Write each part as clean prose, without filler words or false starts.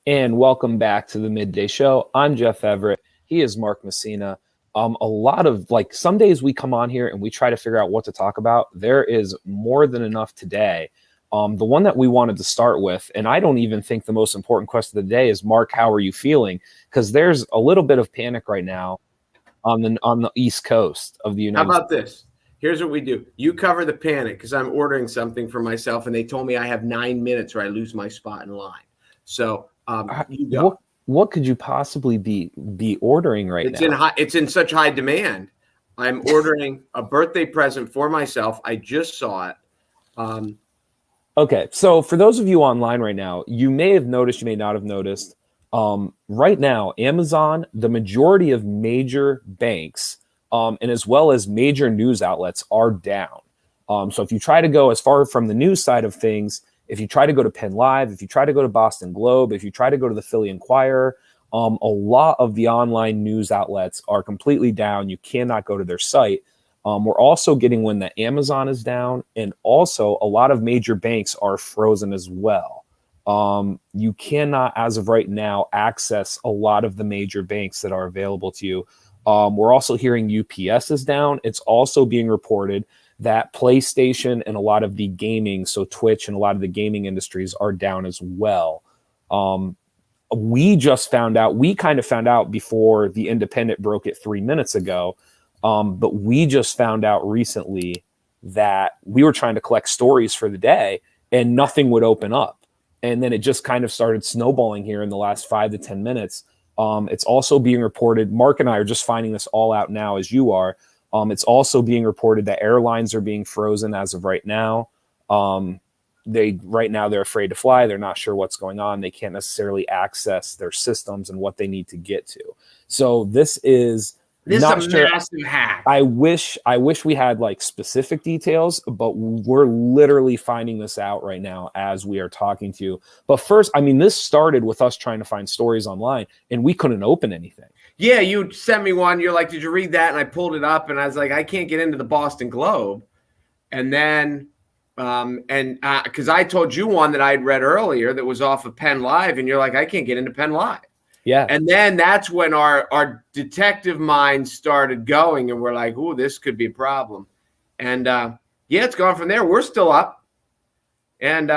And welcome back to the Midday Show. I'm Jeff Everett. He is Mark Messina. A lot of some days we come on here and we try to figure out what to talk about. There is more than enough today. The one that we wanted to start with, and I don't even think the most important question of the day is, Mark, how are you feeling? Because there's a little bit of panic right now on the East Coast of the United States. How about this? Here's what we do. You cover the panic because I'm ordering something for myself, and they told me I have 9 minutes or I lose my spot in line. So you go. What could you possibly be ordering right now? It's in such high demand. I'm ordering a birthday present for myself. I just saw it. Okay, so for those of you online right now, you may have noticed, you may not have noticed. Right now, Amazon, the majority of major banks, and as well as major news outlets are down. So if you try to go as far from the news side of things, if you try to go to Penn Live, if you try to go to Boston Globe, if you try to go to the Philly Inquirer, a lot of the online news outlets are completely down. You cannot go to their site. We're also getting wind that Amazon is down, and also a lot of major banks are frozen as well. You cannot, as of right now, access a lot of the major banks that are available to you. We're also hearing UPS is down. It's also being reported that PlayStation and a lot of the gaming, so Twitch and a lot of the gaming industries are down as well. We kind of found out before The Independent broke it 3 minutes ago, but we just found out recently that we were trying to collect stories for the day and nothing would open up. And then it just kind of started snowballing here in the last 5 to 10 minutes. It's also being reported, Mark and I are just finding this all out now as you are. It's also being reported that airlines are being frozen as of right now. They're afraid to fly. They're not sure what's going on. They can't necessarily access their systems and what they need to get to. So this is a massive hack. I wish we had specific details, but we're literally finding this out right now as we are talking to you. But first, this started with us trying to find stories online and we couldn't open anything. Yeah, you sent me one. You're like, did you read that? And I pulled it up and I was like, I can't get into the Boston Globe. And then, because I told you one that I'd read earlier that was off of Penn Live, and you're like, I can't get into Penn Live. Yeah. And then that's when our detective mind started going, and we're like, "Ooh, this could be a problem." And it's gone from there. We're still up, and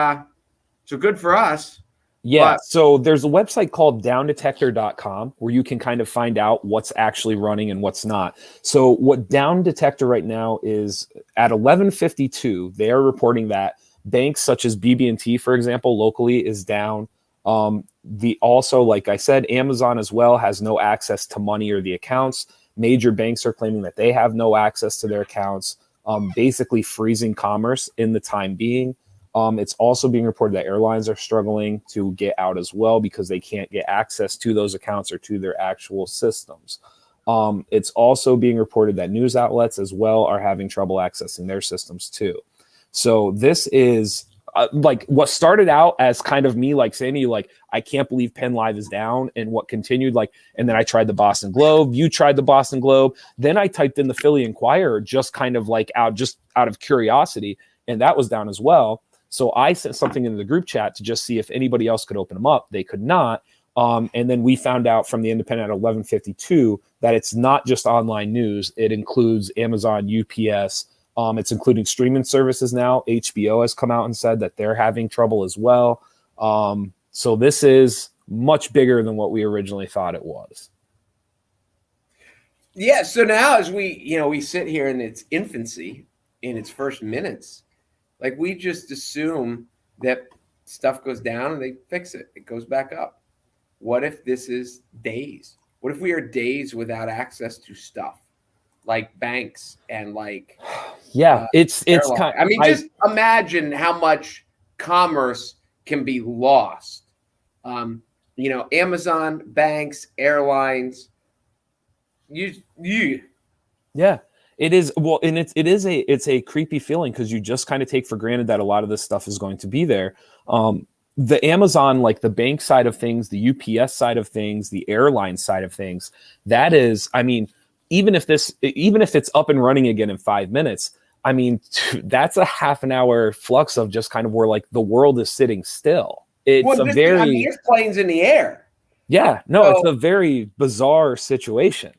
so good for us. Yeah. So there's a website called downdetector.com where you can kind of find out what's actually running and what's not. So what Down Detector right now is at 11:52, they are reporting that banks such as BB&T, for example, locally is down. Also, like I said, Amazon as well has no access to money or the accounts. Major banks are claiming that they have no access to their accounts, basically freezing commerce in the time being. It's also being reported that airlines are struggling to get out as well because they can't get access to those accounts or to their actual systems. It's also being reported that news outlets as well are having trouble accessing their systems too. So this is what started out as kind of me saying to you, I can't believe Penn Live is down, and what continued and then I tried the Boston Globe, you tried the Boston Globe, then I typed in the Philly Inquirer just kind of out of curiosity, and that was down as well. So I sent something into the group chat to just see if anybody else could open them up. They could not. And then we found out from the Independent at 11:52 that it's not just online news. It includes Amazon, UPS. It's including streaming services now. HBO has come out and said that they're having trouble as well. So this is much bigger than what we originally thought it was. Yeah. So now as we sit here in its infancy, in its first minutes, we just assume that stuff goes down and they fix it. It goes back up. What if this is days? What if we are days without access to stuff like banks and it's kind of, just imagine how much commerce can be lost. Amazon, banks, airlines. Yeah. It is well, and it's a creepy feeling because you just kind of take for granted that a lot of this stuff is going to be there. The Amazon, the bank side of things, the UPS side of things, the airline side of things, that is, even if it's up and running again in 5 minutes, that's a half an hour flux of just kind of where the world is sitting still. It's Well, a I mean, very, there's planes in the air. yeah, no, it's So, a very bizarre situation.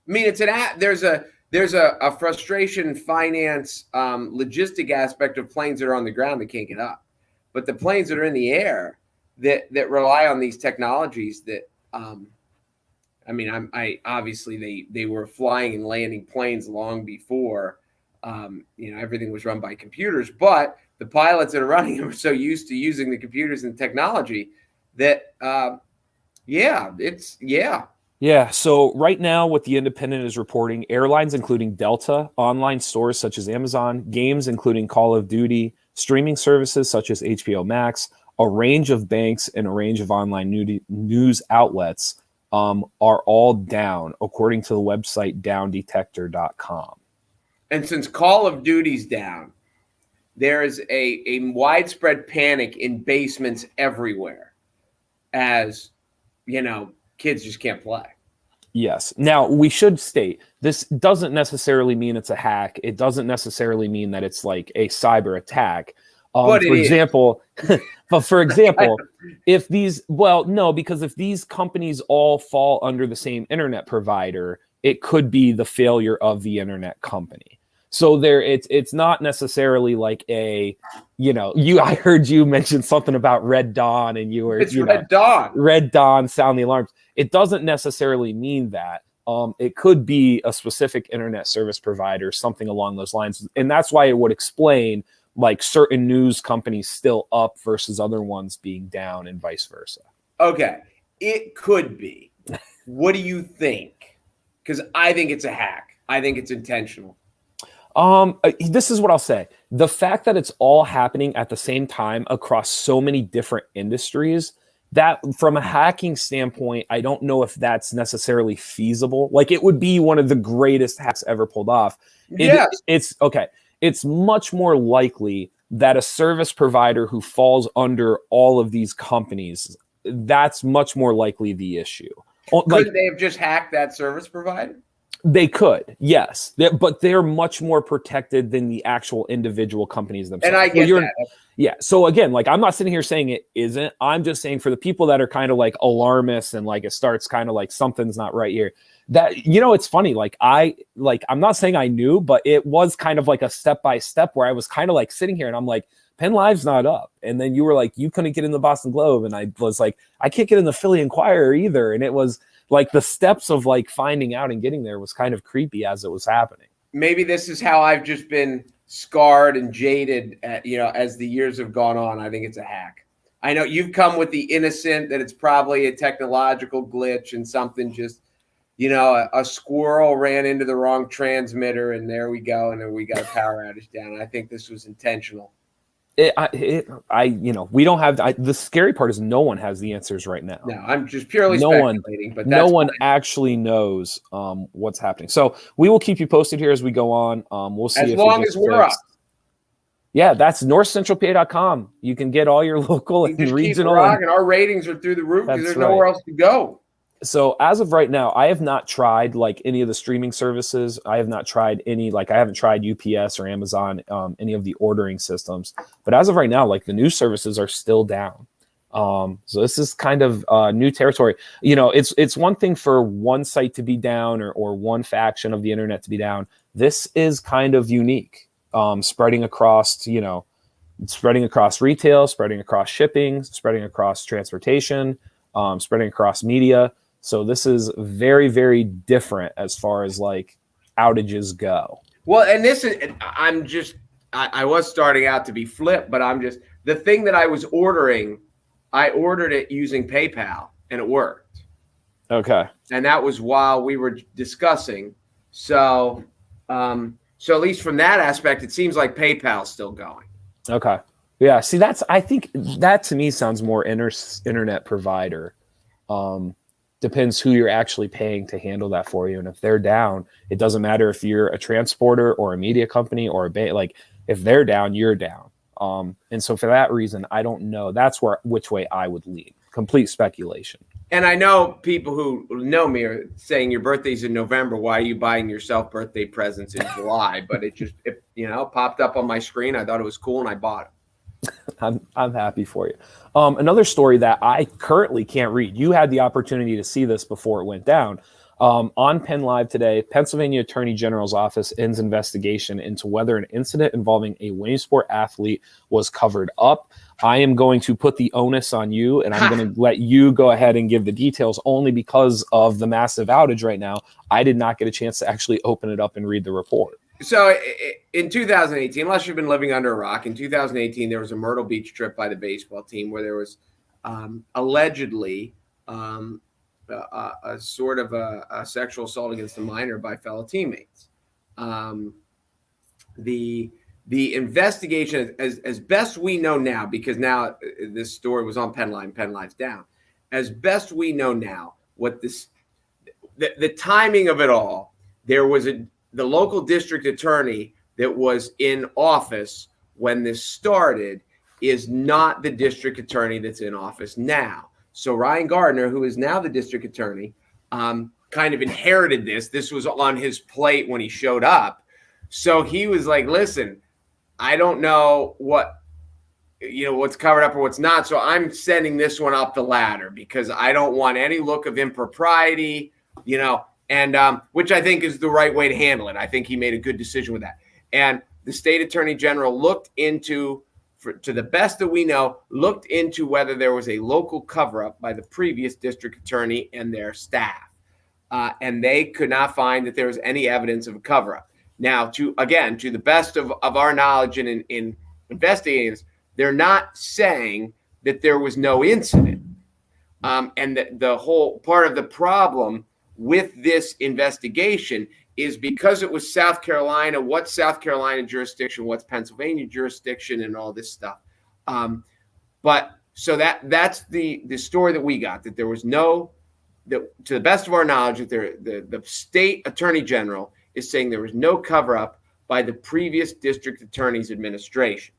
I mean, there's a frustration finance logistic aspect of planes that are on the ground that can't get up, but the planes that are in the air that rely on these technologies that I mean, I obviously they were flying and landing planes long before everything was run by computers, but the pilots that are running them are so used to using the computers and technology that yeah. Yeah. So right now, what the Independent is reporting, airlines including Delta, online stores such as Amazon, games including Call of Duty, streaming services such as HBO Max, a range of banks, and a range of online news outlets are all down, according to the website downdetector.com. And since Call of Duty's down, there is a widespread panic in basements everywhere, as kids just can't play. Yes. Now, we should state this doesn't necessarily mean it's a hack. It doesn't necessarily mean that it's like a cyber attack. But For example, if these, well, no, because if these companies all fall under the same internet provider, it could be the failure of the internet company. So it's not necessarily like I heard you mention something about Red Dawn, and Red Dawn. Red Dawn, sound the alarms. It doesn't necessarily mean that. It could be a specific internet service provider, something along those lines. And that's why it would explain like certain news companies still up versus other ones being down and vice versa. Okay. It could be. What do you think? Because I think it's a hack. I think it's intentional. This is what I'll say. The fact that it's all happening at the same time across so many different industries, that from a hacking standpoint, I don't know if that's necessarily feasible. Like, it would be one of the greatest hacks ever pulled off. Yes. It's okay. It's much more likely that a service provider who falls under all of these companies, that's much more likely the issue. Couldn't they have just hacked that service provider? They could, yes, but they're much more protected than the actual individual companies themselves. And I get that. Yeah. So again, like, I'm not sitting here saying it isn't. I'm just saying for the people that are kind of like alarmists and like it starts kind of like something's not right here. That it's funny. I'm not saying I knew, but it was kind of like a step by step where I was kind of like sitting here and I'm like, Penn Live's not up. And then you were like, you couldn't get in the Boston Globe, and I was like, I can't get in the Philly Inquirer either. And it was like the steps of like finding out and getting there was kind of creepy as it was happening. Maybe this is how I've just been scarred and jaded as the years have gone on. I think it's a hack. I know you've come with the innocent that it's probably a technological glitch and something just, a squirrel ran into the wrong transmitter and there we go. And then we got a power outage down. I think this was intentional. We don't have the scary part is no one has the answers right now. No, I'm just purely speculating, but no one actually knows what's happening. So we will keep you posted here as we go on. We'll see as long as we're up. Yeah, that's NorthcentralPa.com. You can get all your local and regional. And our ratings are through the roof because there's nowhere else to go. So as of right now, I have not tried like any of the streaming services. I have not tried any, like I haven't tried UPS or Amazon, any of the ordering systems. But as of right now, like the news services are still down. So this is kind of new territory. It's one thing for one site to be down or one faction of the internet to be down. This is kind of unique, spreading across retail, spreading across shipping, spreading across transportation, spreading across media. So this is very, very different as far as like outages go. Well, and this is, I was starting out to be flip, but the thing that I was ordering, I ordered it using PayPal and it worked. Okay. And that was while we were discussing. So at least from that aspect, it seems like PayPal's still going. Okay. Yeah. See, I think that to me sounds more internet provider. Depends who you're actually paying to handle that for you. And if they're down, it doesn't matter if you're a transporter or a media company or a bank. Like if they're down, you're down. And so for that reason, I don't know. That's which way I would lean. Complete speculation. And I know people who know me are saying your birthday's in November. Why are you buying yourself birthday presents in July? But it popped up on my screen. I thought it was cool and I bought it. I'm happy for you. Another story that I currently can't read. You had the opportunity to see this before it went down. On Penn Live today, Pennsylvania Attorney General's office ends investigation into whether an incident involving a Williamsport athlete was covered up. I am going to put the onus on you, and I'm going to let you go ahead and give the details only because of the massive outage right now. I did not get a chance to actually open it up and read the report. So in 2018, unless you've been living under a rock, in 2018, there was a Myrtle Beach trip by the baseball team where there was allegedly a sort of a sexual assault against a minor by fellow teammates. The investigation, as best we know now, because now this story was on Penn Live's down, as best we know now, the timing of it all, there was the local district attorney that was in office when this started is not the district attorney that's in office now. So Ryan Gardner, who is now the district attorney, kind of inherited this. This was on his plate when he showed up. So he was like, listen, I don't know what's covered up or what's not. So I'm sending this one up the ladder because I don't want any look of impropriety, and which I think is the right way to handle it. I think he made a good decision with that. And the state attorney general looked into, to the best that we know, looked into whether there was a local cover-up by the previous district attorney and their staff. And they could not find that there was any evidence of a cover-up. Now, to the best of our knowledge and in investigating this, they're not saying that there was no incident. And that the whole part of the problem with this investigation is because it was South Carolina, what's South Carolina jurisdiction, what's Pennsylvania jurisdiction, and all this stuff. But so that's the story that we got, that there was to the best of our knowledge, that the state attorney general is saying there was no cover up by the previous district attorney's administration.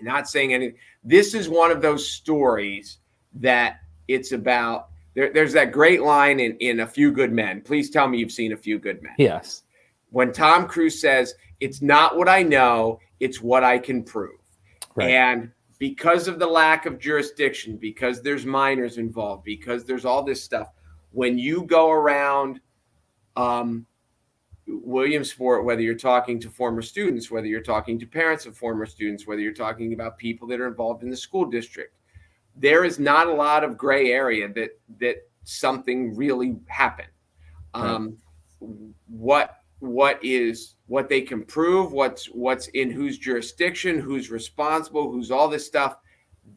Not saying anything. This is one of those stories that it's about. There's that great line in A Few Good Men. Please tell me you've seen A Few Good Men. Yes. When Tom Cruise says, it's not what I know, it's what I can prove. Right. And because of the lack of jurisdiction, because there's minors involved, because there's all this stuff, when you go around Williamsport, whether you're talking to former students, whether you're talking to parents of former students, whether you're talking about people that are involved in the school district, there is not a lot of gray area that something really happened. What they can prove, what's in whose jurisdiction, who's responsible, who's all this stuff.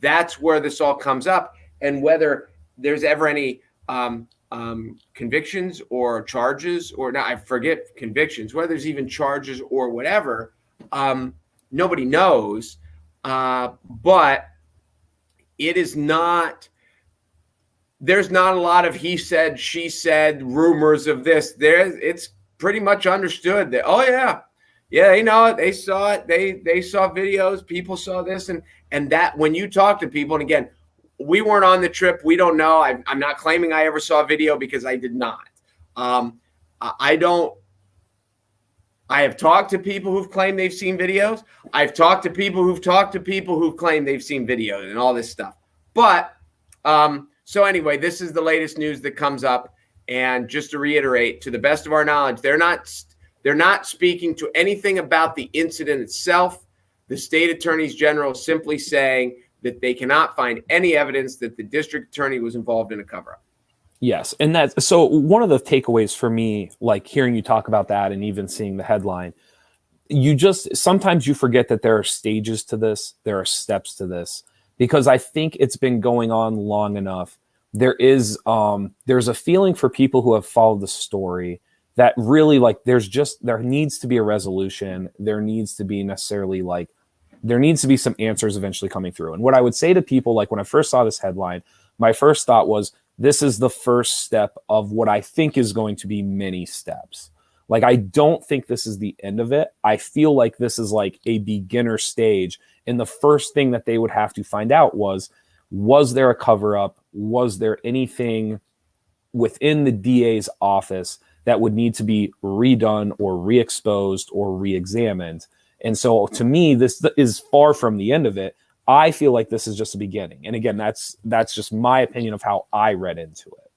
That's where this all comes up, and whether there's ever any convictions or charges, or not, I forget convictions, whether there's even charges or whatever, nobody knows. But it is not, there's not a lot of he said, she said, rumors of this. It's pretty much understood that, oh yeah, they know it, they saw it, they saw videos, people saw this, and that when you talk to people, and again, we weren't on the trip, we don't know. I'm not claiming I ever saw video because I did not. I have talked to people who've claimed they've seen videos. I've talked to people who've claimed they've seen videos and all this stuff. But so anyway, this is the latest news that comes up. And just to reiterate, to the best of our knowledge, they're not speaking to anything about the incident itself. The state attorneys general is simply saying that they cannot find any evidence that the district attorney was involved in a cover-up. Yes. And so one of the takeaways for me, like hearing you talk about that and even seeing the headline, sometimes you forget that there are stages to this. There are steps to this, because I think it's been going on long enough. There's a feeling for people who have followed the story that really there needs to be a resolution. There needs to be some answers eventually coming through. And what I would say to people, like when I first saw this headline, my first thought was, this is the first step of what I think is going to be many steps. Like, I don't think this is the end of it. I feel like this is like a beginner stage. And the first thing that they would have to find out was there a cover up? Was there anything within the DA's office that would need to be redone or re-exposed or re-examined? And so to me, this is far from the end of it. I feel like this is just the beginning. And again, that's just my opinion of how I read into it.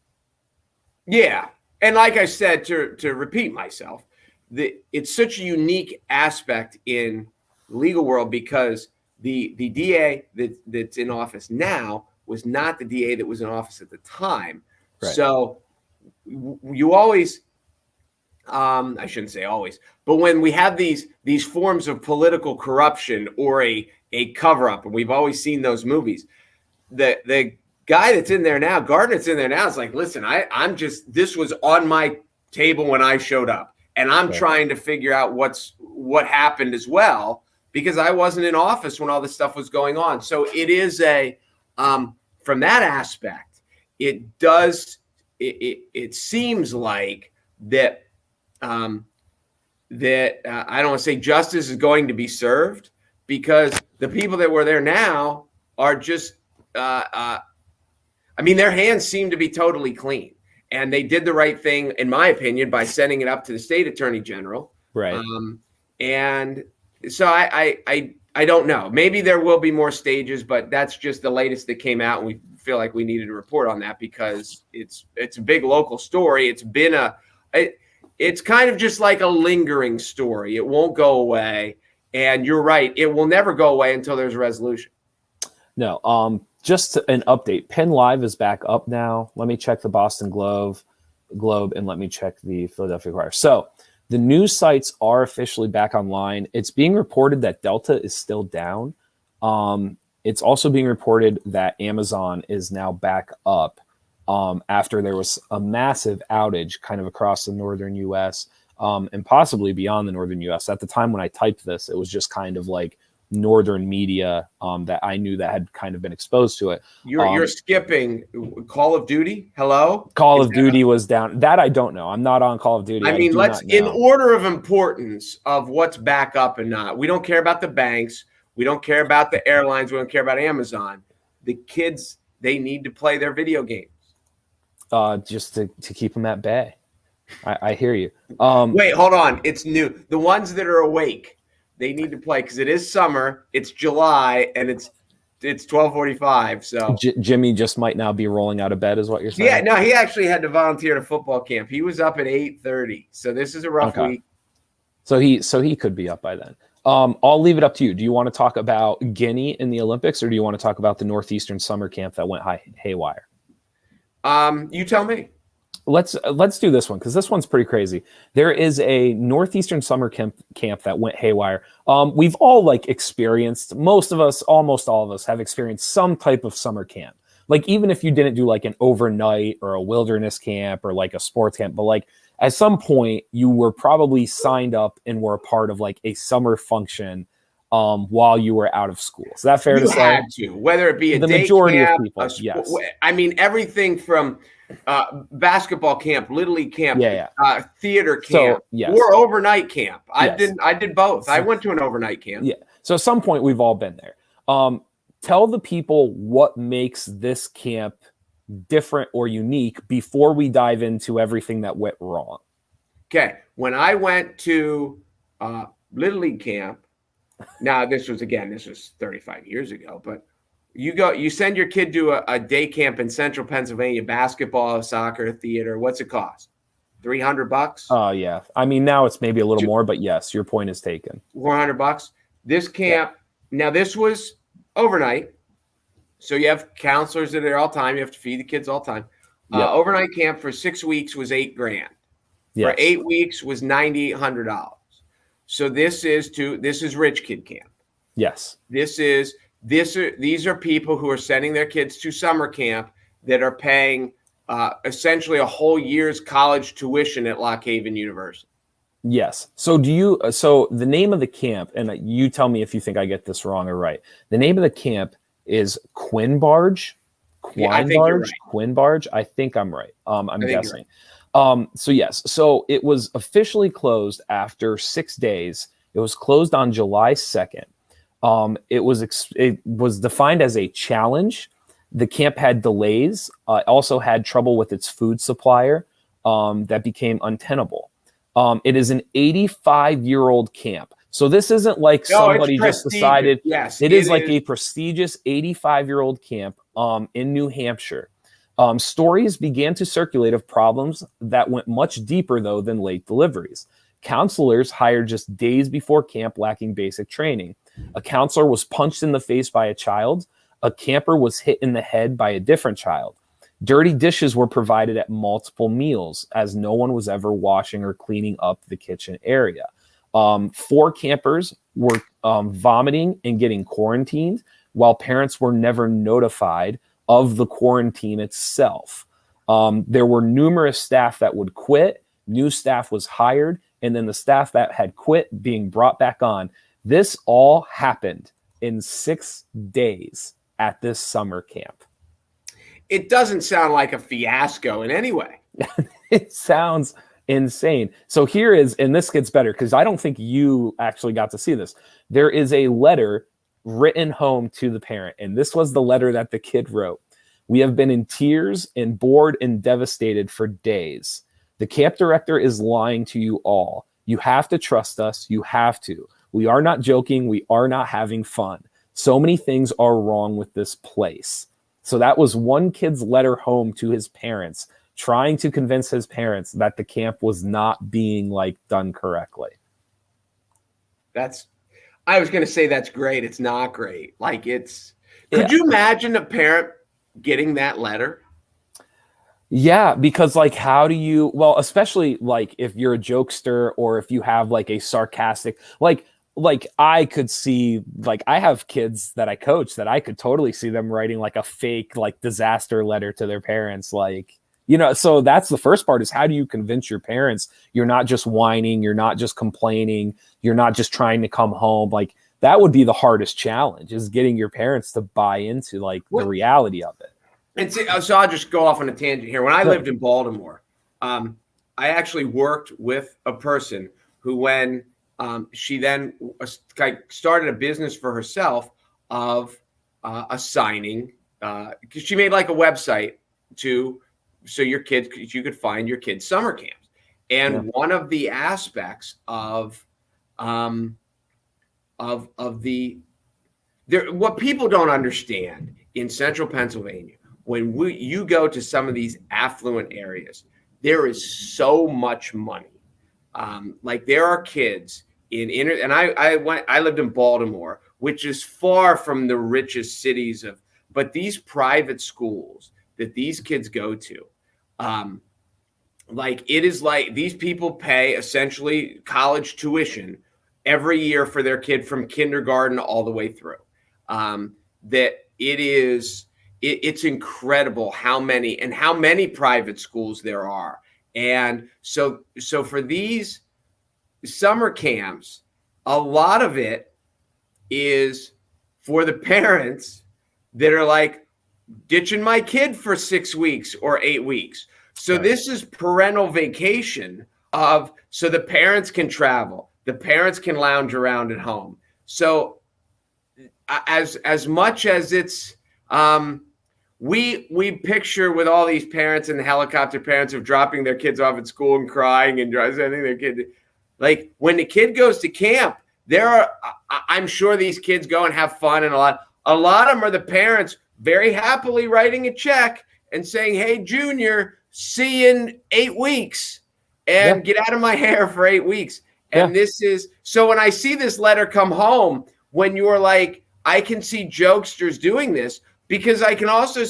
Yeah. And like I said, to repeat myself, it's such a unique aspect in the legal world because the DA that's in office now was not the DA that was in office at the time. Right. So you always, I shouldn't say always, but when we have these forms of political corruption or a cover-up, and we've always seen those movies, the guy that's in there now, Gardner's in there now, is like, listen, this was on my table when I showed up, and I'm trying to figure out what happened as well, because I wasn't in office when all this stuff was going on. So it is from that aspect, it seems like that I don't want to say justice is going to be served, because the people that were there now are just, their hands seem to be totally clean, and they did the right thing, in my opinion, by sending it up to the state attorney general. Right. And so I don't know. Maybe there will be more stages, but that's just the latest that came out, and we feel like we needed to report on that because it's a big local story. It's been it's kind of just like a lingering story. It won't go away. And you're right. It will never go away until there's a resolution. No. Just an update. Penn Live is back up now. Let me check the Boston Globe, and let me check the Philadelphia Inquirer. So the news sites are officially back online. It's being reported that Delta is still down. It's also being reported that Amazon is now back up after there was a massive outage kind of across the northern U.S. And possibly beyond the northern U.S. At the time when I typed this, it was just kind of like northern media that I knew that had kind of been exposed to it. You're skipping Call of Duty. Hello? Call of Duty was down. That I don't know. I'm not on Call of Duty. I mean, let's, in order of importance of what's back up and not. We don't care about the banks. We don't care about the airlines. We don't care about Amazon. The kids, they need to play their video games. Just to keep them at bay. I hear you. Wait, hold on. It's new. The ones that are awake, they need to play because it is summer. It's July, and it's 12:45. So Jimmy just might now be rolling out of bed, is what you're saying? Yeah, no, he actually had to volunteer to football camp. He was up at 8:30. So this is a rough week. So he could be up by then. I'll leave it up to you. Do you want to talk about Guinea in the Olympics, or do you want to talk about the Northeastern summer camp that went haywire? You tell me. Let's do this one because this one's pretty crazy. There is a Northeastern summer camp that went haywire. We've all experienced, almost all of us have experienced some type of summer camp. Like even if you didn't do an overnight or a wilderness camp or a sports camp, but at some point you were probably signed up and were a part of a summer function while you were out of school. Is that fair to say? You had to, whether it be the majority of people. Yes. I mean, everything from basketball camp, Little League camp, theater camp, or overnight camp. I did both. I went to an overnight camp. Yeah. So at some point we've all been there. Tell the people what makes this camp different or unique before we dive into everything that went wrong. Okay. When I went to Little League camp, now this was 35 years ago, but you send your kid to a day camp in central Pennsylvania, basketball, soccer, theater. What's it cost? $300? Oh yeah. I mean, now it's maybe a little more, but yes, your point is taken. $400. This camp, now this was overnight. So you have counselors that are there all the time. You have to feed the kids all the time. Overnight camp for 6 weeks was $8,000. Yes. For 8 weeks was $9,800. So this is rich kid camp. Yes. These are people who are sending their kids to summer camp that are paying essentially a whole year's college tuition at Lock Haven University. Yes. So the name of the camp, and you tell me if you think I get this wrong or right. The name of the camp is Quinbarge. Quinbarge. I think I'm right. I'm guessing. So yes. So it was officially closed after 6 days. It was closed on July 2nd. It was defined as a challenge. The camp had delays. Also had trouble with its food supplier that became untenable. It is an 85-year-old camp. So this isn't like No, it's somebody just prestigious. decided. Yes, It is like a prestigious 85-year-old camp in New Hampshire. Stories began to circulate of problems that went much deeper, though, than late deliveries. Counselors hired just days before camp lacking basic training. A counselor was punched in the face by a child. A camper was hit in the head by a different child. Dirty dishes were provided at multiple meals, as no one was ever washing or cleaning up the kitchen area. 4 campers were vomiting and getting quarantined, while parents were never notified of the quarantine itself. There were numerous staff that would quit. New staff was hired, and then the staff that had quit being brought back on. This all happened in 6 days at this summer camp. It doesn't sound like a fiasco in any way. It sounds insane. So here is, and this gets better because I don't think you actually got to see this. There is a letter written home to the parent, and this was the letter that the kid wrote. We have been in tears and bored and devastated for days. The camp director is lying to you all. You have to trust us. You have to. We are not joking. We are not having fun. So many things are wrong with this place. So that was one kid's letter home to his parents, trying to convince his parents that the camp was not being done correctly. I was going to say that's great. It's not great. Could you imagine a parent getting that letter? Yeah, because how do you, especially if you're a jokester or if you have a sarcastic, I could see, I have kids that I coach that I could totally see them writing a fake disaster letter to their parents. So that's the first part, is how do you convince your parents you're not just whining, you're not just complaining, you're not just trying to come home. That would be the hardest challenge, is getting your parents to buy into the reality of it. And so I'll just go off on a tangent here. When I lived in Baltimore, I actually worked with a person who, when she then started a business for herself of assigning, because she made a website so your kids, you could find your kids' summer camps. And one of the aspects of what people don't understand in central Pennsylvania, when you go to some of these affluent areas, there is so much money. There are kids and I lived in Baltimore, which is far from the richest cities but these private schools that these kids go to, it is these people pay essentially college tuition every year for their kid from kindergarten all the way through. It's incredible how many private schools there are. And so for these summer camps, a lot of it is for the parents that are ditching my kid for 6 weeks or 8 weeks. So this is parental vacation so the parents can travel, the parents can lounge around at home. So as much as it's, we picture with all these parents and the helicopter parents of dropping their kids off at school and crying and sending their kid, when the kid goes to camp, I'm sure these kids go and have fun, and a lot of them are the parents very happily writing a check and saying, "Hey, Junior, see you in 8 weeks, and get out of my hair for 8 weeks." And this is so when I see this letter come home, when you're I can see jokesters doing this, because I can also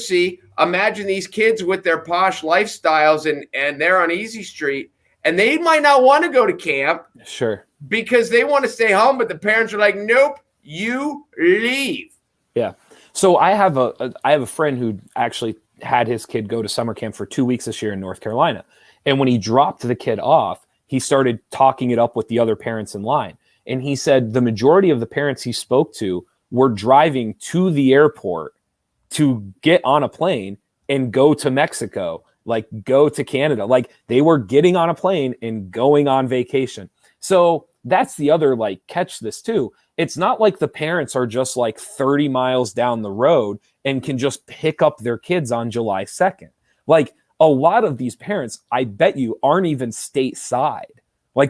imagine these kids with their posh lifestyles and they're on Easy Street, and they might not want to go to camp. Sure. Because they want to stay home, but the parents are like, "Nope, you leave." Yeah. So I have a friend who actually had his kid go to summer camp for 2 weeks this year in North Carolina. And when he dropped the kid off, he started talking it up with the other parents in line. And he said the majority of the parents he spoke to were driving to the airport to get on a plane and go to Mexico, go to Canada. They were getting on a plane and going on vacation. So that's the other catch this too. It's not like the parents are just 30 miles down the road and can just pick up their kids on July 2nd. A lot of these parents, I bet you, aren't even stateside.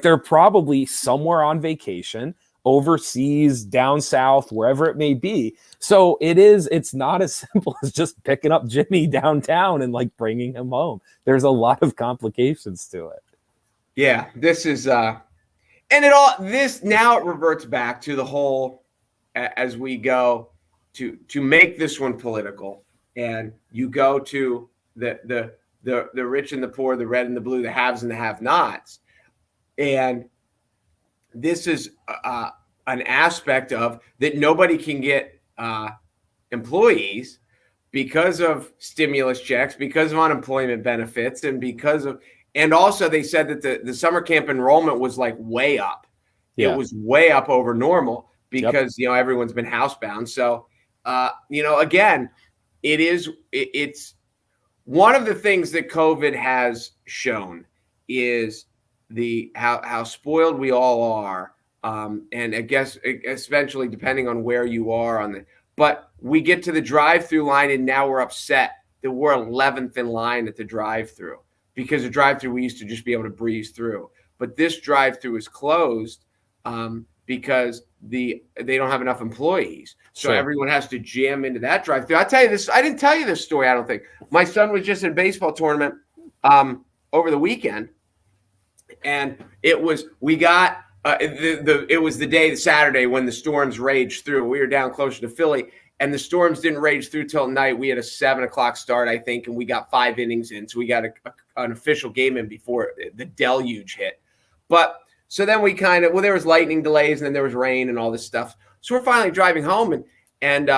They're probably somewhere on vacation. overseas, down south, wherever it may be. So it's not as simple as just picking up Jimmy downtown and like bringing him home. There's a lot of complications to it. Yeah, this is now it reverts back to the whole, as we go to make this one political, and you go to the rich and the poor, the red and the blue, the haves and the have-nots, and this is an aspect of that nobody can get employees because of stimulus checks, because of unemployment benefits, and also they said that the summer camp enrollment was like way up. Yeah. It was way up over normal because, everyone's been housebound. So, again, it's one of the things that COVID has shown is how spoiled we all are. And I guess eventually, depending on where you are but we get to the drive-through line and now we're upset that we're 11th in line at the drive-through, because the drive-through we used to just be able to breeze through. But this drive-through is closed because they don't have enough employees. So everyone has to jam into that drive-through. I'll tell you this. I didn't tell you this story, I don't think. My son was just in a baseball tournament over the weekend. And it was the day, Saturday, when the storms raged through. We were down closer to Philly, and the storms didn't rage through till night. We had a 7:00 start, I think, and we got 5 innings in. So we got an official game in before the deluge hit. But so then we there was lightning delays, and then there was rain and all this stuff. So we're finally driving home, and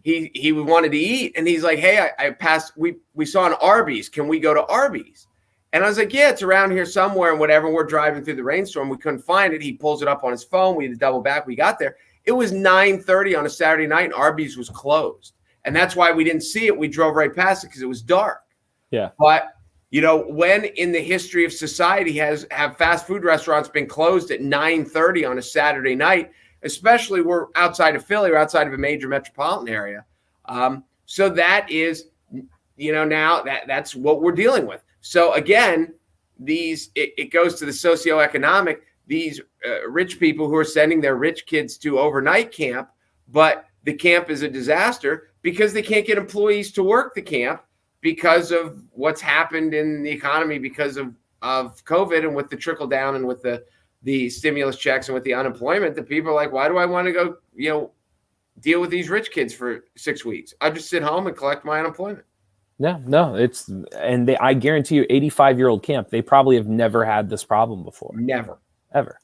he wanted to eat, and he's like, "Hey, I passed. We saw an Arby's. Can we go to Arby's?" And I was like, "Yeah, it's around here somewhere," and whatever. We're driving through the rainstorm. We couldn't find it. He pulls it up on his phone. We had to double back. We got there. It was 9:30 on a Saturday night, and Arby's was closed. And that's why we didn't see it. We drove right past it because it was dark. Yeah. But, when in the history of society have fast food restaurants been closed at 9:30 on a Saturday night, especially we're outside of Philly or outside of a major metropolitan area. So that is, now that's what we're dealing with. So again, it goes to the socioeconomic, these rich people who are sending their rich kids to overnight camp, but the camp is a disaster because they can't get employees to work the camp because of what's happened in the economy because of COVID and with the trickle down and with the stimulus checks and with the unemployment. The people are like, why do I want to go, deal with these rich kids for 6 weeks? I'll just sit home and collect my unemployment. Yeah, no, I guarantee you 85-year-old camp, they probably have never had this problem before. Never. Ever.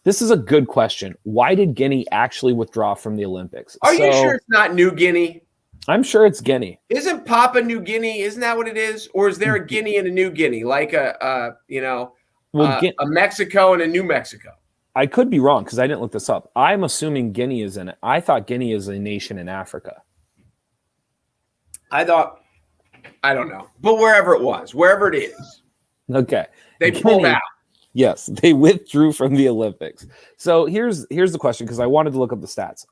This is a good question. Why did Guinea actually withdraw from the Olympics? Are you sure it's not New Guinea? I'm sure it's Guinea. Isn't Papua New Guinea? Isn't that what it is? Or is there a Guinea and a New Guinea, like a Mexico and a New Mexico? I could be wrong because I didn't look this up. I'm assuming Guinea is in it. I thought Guinea is a nation in Africa. I don't know, but wherever it is. Okay. They pulled out. Yes, they withdrew from the Olympics. So here's the question, because I wanted to look up the stats.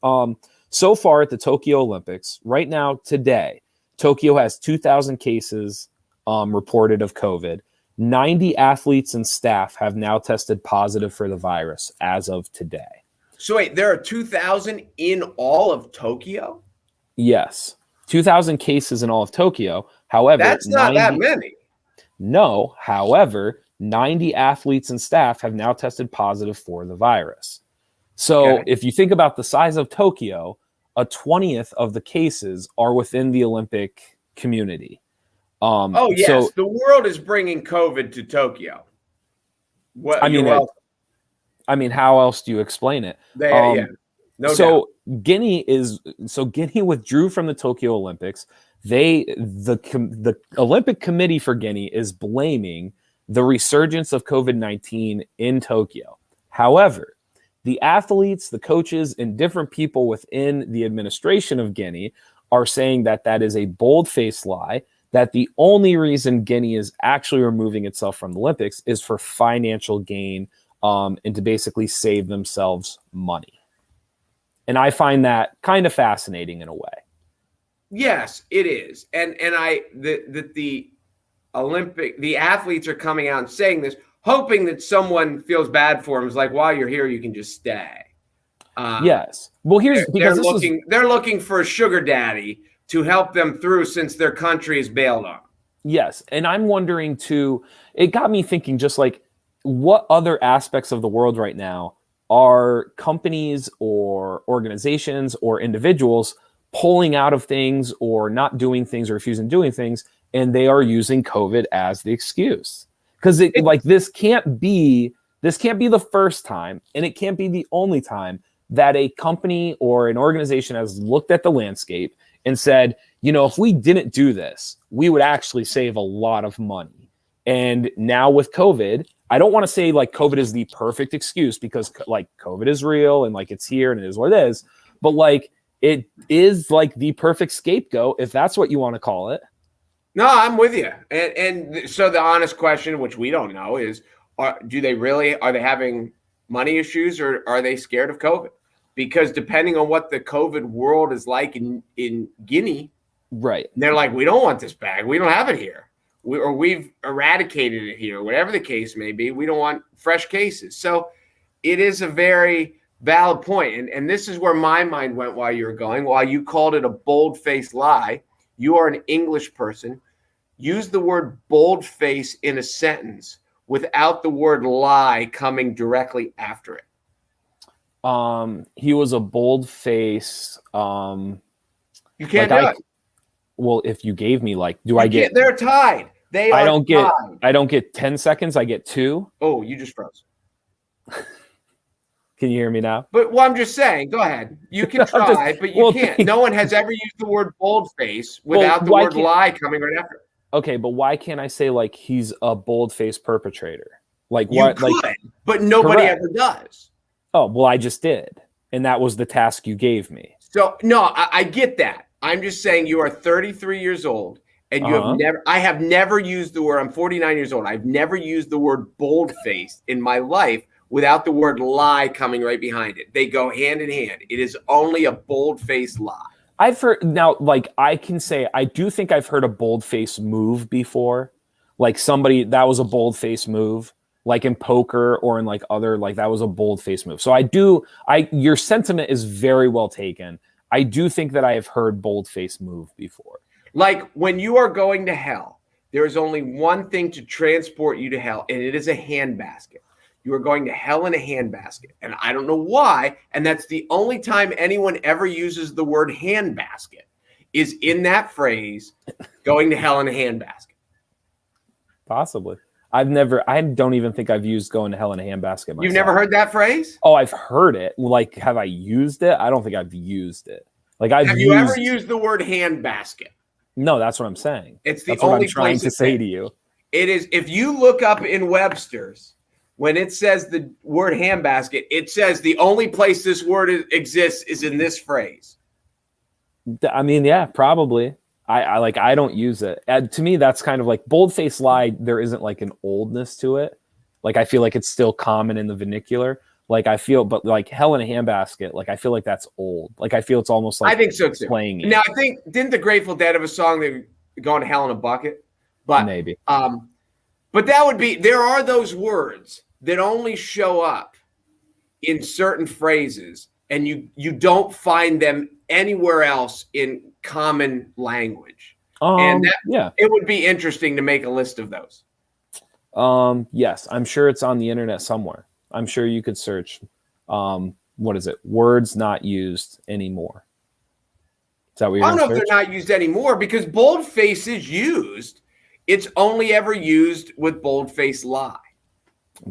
So far at the Tokyo Olympics, right now, today, Tokyo has 2,000 cases reported of COVID. 90 athletes and staff have now tested positive for the virus as of today. So wait, there are 2,000 in all of Tokyo? Yes. 2,000 cases in all of Tokyo. However, that's not that many. No. However, 90 athletes and staff have now tested positive for the virus. So if you think about the size of Tokyo, a 20th of the cases are within the Olympic community. So the world is bringing COVID to Tokyo. What? I mean, how else do you explain it? No doubt. Guinea withdrew from the Tokyo Olympics. The Olympic Committee for Guinea is blaming the resurgence of COVID-19 in Tokyo. However, the athletes, the coaches, and different people within the administration of Guinea are saying that is a bold-faced lie, that the only reason Guinea is actually removing itself from the Olympics is for financial gain and to basically save themselves money. And I find that kind of fascinating in a way. Yes, it is. And the athletes are coming out and saying this. hoping that someone feels bad for him. Is like, while you're here, you can just stay. Yes. Well, they're looking for a sugar daddy to help them through since their country is bailed on. Yes. And I'm wondering too, it got me thinking just like what other aspects of the world right now are companies or organizations or individuals pulling out of things or not doing things or refusing doing things, and they are using COVID as the excuse. Because this can't be the first time, and it can't be the only time that a company or an organization has looked at the landscape and said, if we didn't do this, we would actually save a lot of money. And now with COVID, I don't want to say like COVID is the perfect excuse, because like COVID is real and like it's here and it is what it is, but like it is like the perfect scapegoat, if that's what you want to call it. No, I'm with you. And so the honest question, which we don't know, is are they having money issues, or are they scared of COVID? Because depending on what the COVID world is like in Guinea, right, they're like, we don't want this bag. We don't have it here. We've eradicated it here, whatever the case may be. We don't want fresh cases. So it is a very valid point. And this is where my mind went while you were going. While you called it a bold-faced lie, you are an English person. Use the word bold-face in a sentence without the word lie coming directly after it. He was a bold-face. You can't do it. Well, if you gave me I get? They're tied. I don't get 10 seconds. I get 2. Oh, you just froze. Can you hear me now? But I'm just saying, go ahead. You can try, but you can't. No one has ever used the word boldface without the word lie coming right after it. Okay, but why can't I say like he's a bold-faced perpetrator? Like you what? Could, but nobody ever does. Oh, well, I just did, and that was the task you gave me. So no, I get that. I'm just saying you are 33 years old, and I have never used the word. I'm 49 years old. I've never used the word bold-faced in my life without the word lie coming right behind it. They go hand in hand. It is only a bold-faced lie. I've heard now, like I can say, I do think I've heard a bold-faced move before. Like somebody, that was a bold-faced move, like in poker or in like other, like that was a bold-faced move. So your sentiment is very well taken. I do think that I have heard bold-faced move before. Like when you are going to hell, there is only one thing to transport you to hell, and it is a handbasket. You are going to hell in a handbasket. And I don't know why. And that's the only time anyone ever uses the word handbasket is in that phrase, going to hell in a handbasket. Possibly. I don't even think I've used going to hell in a handbasket myself. You've never heard that phrase? Oh, I've heard it. Like, have I used it? I don't think I've used it. Like, have you ever used the word handbasket? No, that's what I'm saying. That's what I'm trying to say to you. It is. If you look up in Webster's, when it says the word handbasket, it says the only place this word exists is in this phrase. I mean, yeah, probably. I don't use it. To me, that's kind of like bold-faced lie. There isn't like an oldness to it. Like I feel like it's still common in the vernacular. Like I feel, but like hell in a handbasket, like I feel like that's old. Like I feel it's almost like I think so too. Playing now I think didn't the Grateful Dead have a song that going to hell in a bucket? But maybe. But that would be, there are those words that only show up in certain phrases, and you don't find them anywhere else in common language. It would be interesting to make a list of those. Yes, I'm sure it's on the internet somewhere. I'm sure you could search, what is it? Words not used anymore. Is that what you're I don't know if they're not used anymore because boldface is used. It's only ever used with boldface lie.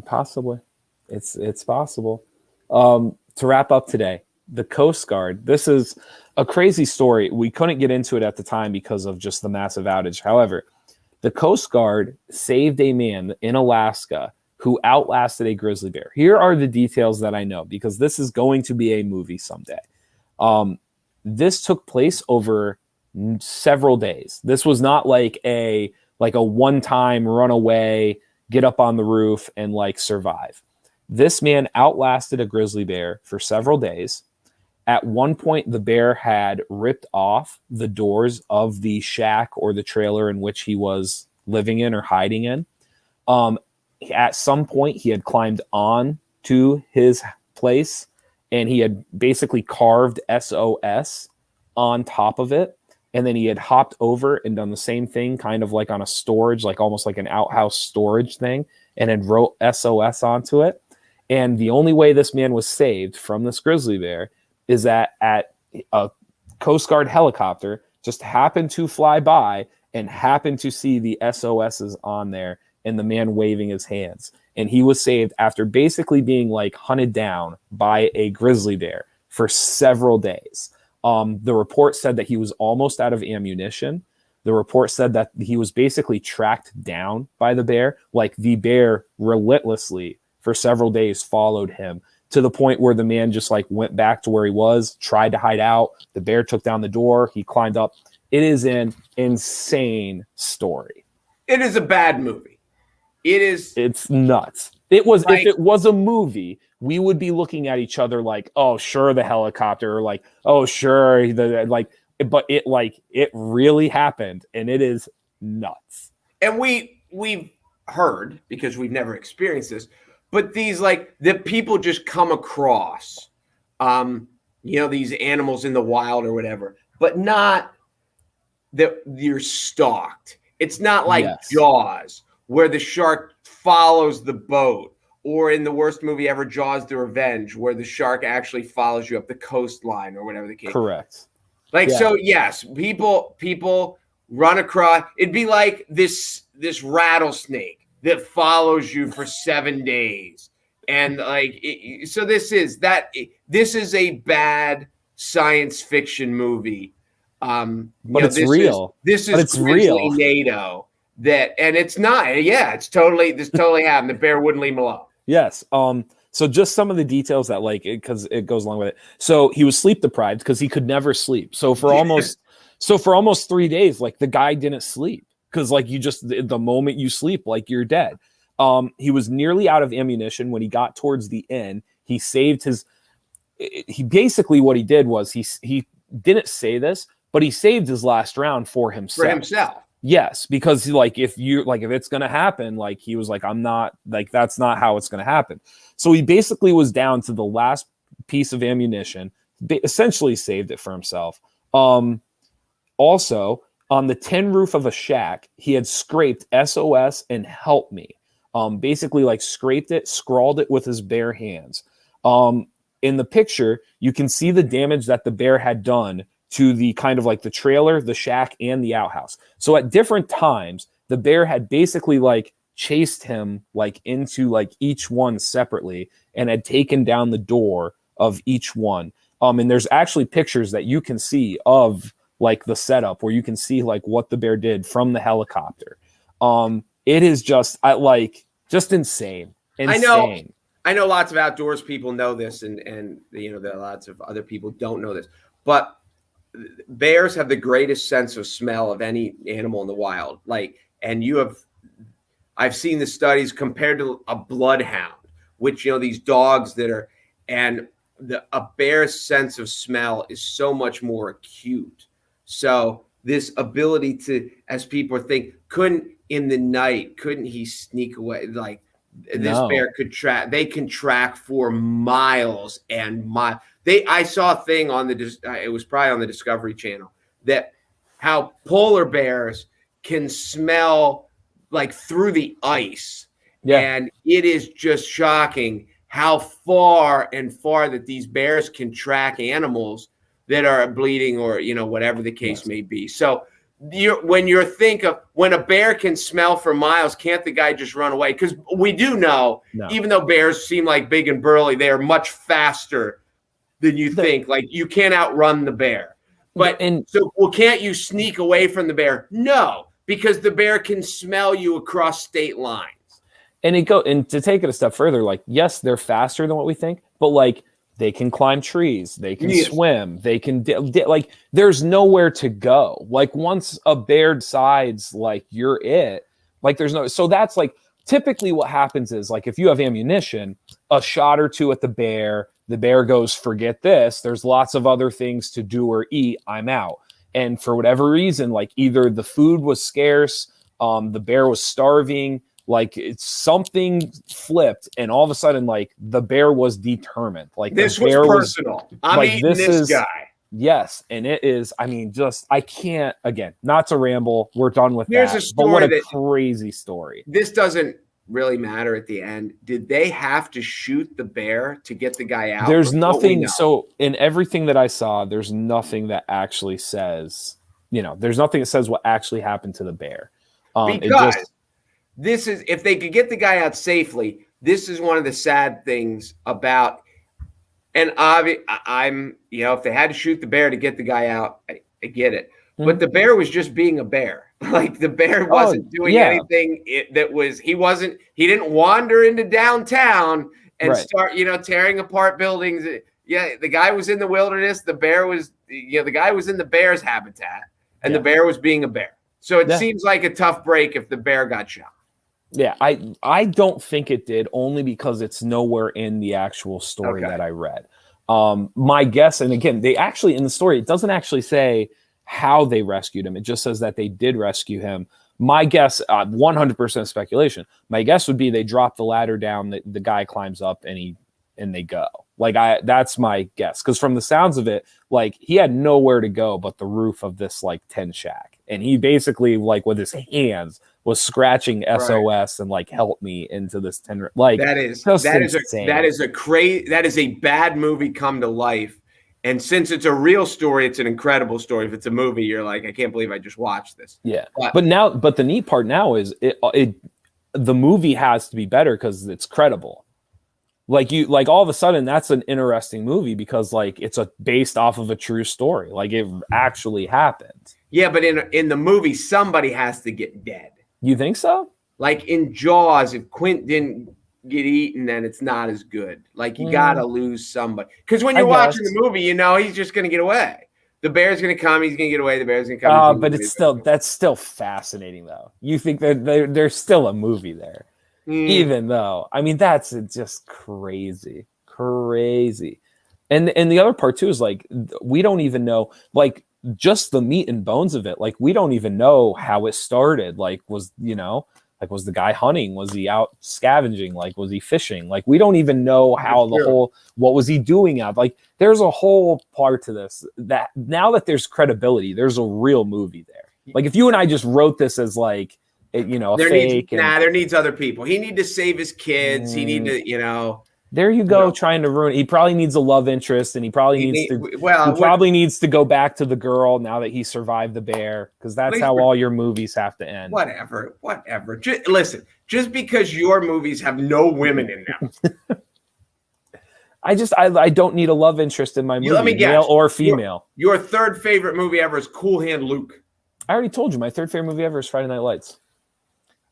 Possibly. It's possible. To wrap up today, the Coast Guard. This is a crazy story. We couldn't get into it at the time because of just the massive outage. However, the Coast Guard saved a man in Alaska who outlasted a grizzly bear. Here are the details that I know because this is going to be a movie someday. This took place over several days. This was not like a one-time runaway, get up on the roof and like survive. This man outlasted a grizzly bear for several days. At one point, the bear had ripped off the doors of the shack or the trailer in which he was living in or hiding in. at some point he had climbed on to his place, and he had basically carved SOS on top of it. And then he had hopped over and done the same thing, kind of like on a storage, like almost like an outhouse storage thing, and had wrote SOS onto it. And the only way this man was saved from this grizzly bear is that at a Coast Guard helicopter just happened to fly by and happened to see the SOSs on there and the man waving his hands. And he was saved after basically being like hunted down by a grizzly bear for several days. The report said that he was almost out of ammunition. The report said that he was basically tracked down by the bear. Like the bear relentlessly for several days followed him to the point where the man just like went back to where he was, tried to hide out. The bear took down the door. He climbed up. It is an insane story. It is a bad movie. It's nuts. It was, like, if it was a movie, we would be looking at each other like, oh, sure, the helicopter, or like, oh, sure, but it really happened, and it is nuts. And we've heard, because we've never experienced this, but these like that people just come across, these animals in the wild or whatever, but not that you're stalked. It's not like Jaws, where the shark follows the boat, or in the worst movie ever, Jaws the Revenge, where the shark actually follows you up the coastline or whatever the case. Correct. So yes, people run across. It'd be like this rattlesnake that follows you for 7 days. And this is a bad science fiction movie. But it's real. This is real. NATO. And it's not. Yeah, this totally happened. The bear wouldn't leave him alone. Yes. So just some of the details that because it goes along with it. So he was sleep deprived because he could never sleep. So for almost 3 days, like the guy didn't sleep because the moment you sleep, like you're dead. He was nearly out of ammunition when he got towards the end. He saved basically what he did was he didn't say this, but he saved his last round for himself. Yes, because if it's going to happen, he was like, I'm not, that's not how it's going to happen. So he basically was down to the last piece of ammunition, essentially saved it for himself. Also, on the tin roof of a shack, he had scraped SOS and help me. Basically scraped it, scrawled it with his bare hands. In the picture, you can see the damage that the bear had done to the kind of the trailer, the shack, and the outhouse. So at different times, the bear had basically chased him into each one separately and had taken down the door of each one. And there's actually pictures that you can see of the setup where you can see what the bear did from the helicopter. It is just insane. I know lots of outdoors people know this, and there are lots of other people don't know this, but bears have the greatest sense of smell of any animal in the wild. I've seen the studies compared to a bloodhound, which, these dogs that are, and a bear's sense of smell is so much more acute. So this ability to, as people think, couldn't he sneak away? Bear could track. They can track for miles and miles. I saw a thing on it was probably on the Discovery Channel, that how polar bears can smell through the ice. Yeah. And it is just shocking how far that these bears can track animals that are bleeding or, whatever the case may be. So when a bear can smell for miles, can't the guy just run away? Because we do know, even though bears seem big and burly, they are much faster than you think. You can't outrun the bear. Can't you sneak away from the bear? No, because the bear can smell you across state lines. And to take it a step further, yes, they're faster than what we think, but they can climb trees, they can swim, they can there's nowhere to go. Once a bear decides you're it, there's no. So that's typically what happens is if you have ammunition, a shot or two at the bear goes, forget this. There's lots of other things to do or eat. I'm out. And for whatever reason, either the food was scarce, the bear was starving, Like it's something flipped, and all of a sudden, like the bear was determined. Like This the was bear personal. I'm like, eating this guy. Yes, and it is. I mean, just I can't. Again, not to ramble. We're done with Here's that. a story But what a that crazy story. this doesn't really matter at the end. Did they have to shoot the bear to get the guy out? There's nothing. So in everything that I saw, there's nothing that actually says. There's nothing that says what actually happened to the bear. Because this is, if they could get the guy out safely, this is one of the sad things about. And I'm, if they had to shoot the bear to get the guy out, I get it. Mm-hmm. But the bear was just being a bear. Like the bear wasn't doing anything he didn't wander into downtown and start, tearing apart buildings. Yeah, the guy was in the wilderness. The bear was, the guy was in the bear's habitat, and the bear was being a bear. So it seems like a tough break if the bear got shot. Yeah, I don't think it did, only because it's nowhere in the actual story that I read. My guess, and again, they actually in the story, it doesn't actually say how they rescued him. It just says that they did rescue him. My guess, 100% speculation. My guess would be they drop the ladder down, the guy climbs up, and they go. Like that's my guess, because from the sounds of it, like he had nowhere to go but the roof of this like tent shack, and he basically like with his hands was scratching SOS and like help me into this tent. Like that is a bad movie come to life. And since it's a real story, it's an incredible story. If it's a movie, you're like, I can't believe I just watched this. Yeah, but the neat part now is the movie has to be better because it's credible. Like all of a sudden that's an interesting movie because like it's based off of a true story. Like it actually happened. Yeah, but in the movie, somebody has to get dead. You think so? Like in Jaws, if Quint didn't get eaten, then it's not as good. Like you gotta lose somebody. Because when you're watching the movie, he's just gonna get away. The bear's gonna come, he's gonna get away, the bear's gonna come. But that's still fascinating though. You think that there's still a movie there. Even though, I mean, that's just crazy. And the other part too is like, we don't even know, like just the meat and bones of it. Like we don't even know how it started. Like was the guy hunting? Was he out scavenging? Like, was he fishing? Like, we don't even know how what was he doing out? Like, there's a whole part to this that now that there's credibility, there's a real movie there. Like if you and I just wrote this as like, there needs other people. He need to save his kids. He need to, There you go, trying to ruin. He probably needs a love interest, and he probably needs to go back to the girl now that he survived the bear, because that's how all your movies have to end. Whatever. Listen, just because your movies have no women in them. I don't need a love interest in my movie, let me guess, male or female. Your third favorite movie ever is Cool Hand Luke. I already told you my third favorite movie ever is Friday Night Lights.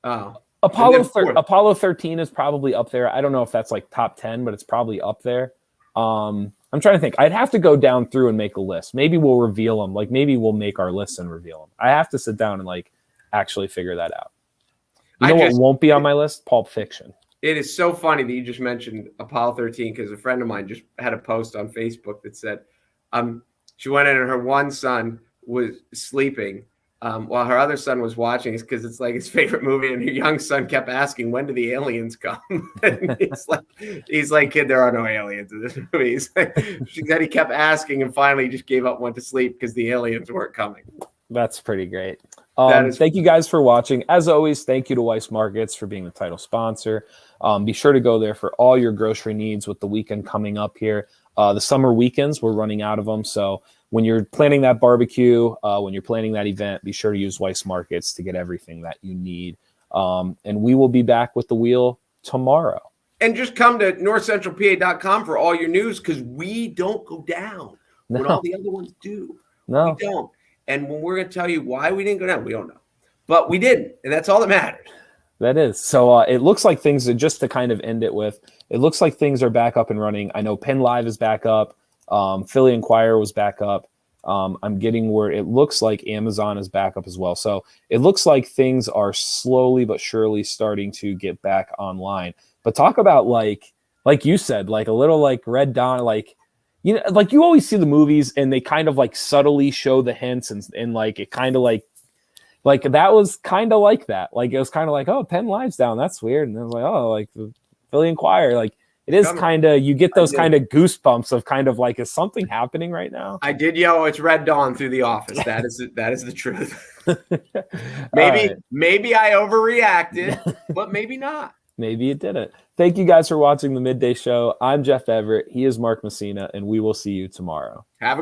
Oh. Apollo 13 is probably up there. I don't know if that's like top 10, but it's probably up there. I'm trying to think. I'd have to go down through and make a list. Maybe we'll reveal them. Like maybe we'll make our list and reveal them. I have to sit down and like actually figure that out. What won't be on my list? Pulp Fiction. It is so funny that you just mentioned Apollo 13 because a friend of mine just had a post on Facebook that said she went in and her one son was sleeping while her other son was watching, because it's like his favorite movie, and her young son kept asking, when do the aliens come? And he's like, kid, there are no aliens in this movie. She said he kept asking, and finally he just gave up and went to sleep because the aliens weren't coming. That's pretty great. Thank you guys for watching. As always, thank you to Weiss Markets for being the title sponsor. Be sure to go there for all your grocery needs with the weekend coming up here. The summer weekends, we're running out of them. So when you're planning that barbecue, when you're planning that event, be sure to use Weiss Markets to get everything that you need. And we will be back with the wheel tomorrow. And just come to NorthcentralPa.com for all your news, because we don't go down when all the other ones do. No, we don't. And when we're going to tell you why we didn't go down, we don't know. But we didn't, and that's all that matters. That is. So it looks like things, just to kind of end it with, it looks like things are back up and running. I know Penn Live is back up. Philly Inquirer was back up. I'm getting word. It looks like Amazon is back up as well. So it looks like things are slowly but surely starting to get back online. But talk about like you said, like a little like Red Dawn, like, you know, like you always see the movies and they kind of like subtly show the hints and like it kind of like, Like that was kind of like that. Like it was kind of like, oh, Penn Live's down. That's weird. And I was like, oh, like the Philly Inquirer. Like it is kind of, you get those kind of goosebumps of kind of like, is something happening right now? I did yell, "It's Red Dawn" through the office. That is the truth. Maybe I overreacted, but maybe not. Maybe it didn't. Thank you guys for watching the Midday Show. I'm Jeff Everett. He is Mark Messina, and we will see you tomorrow. Have a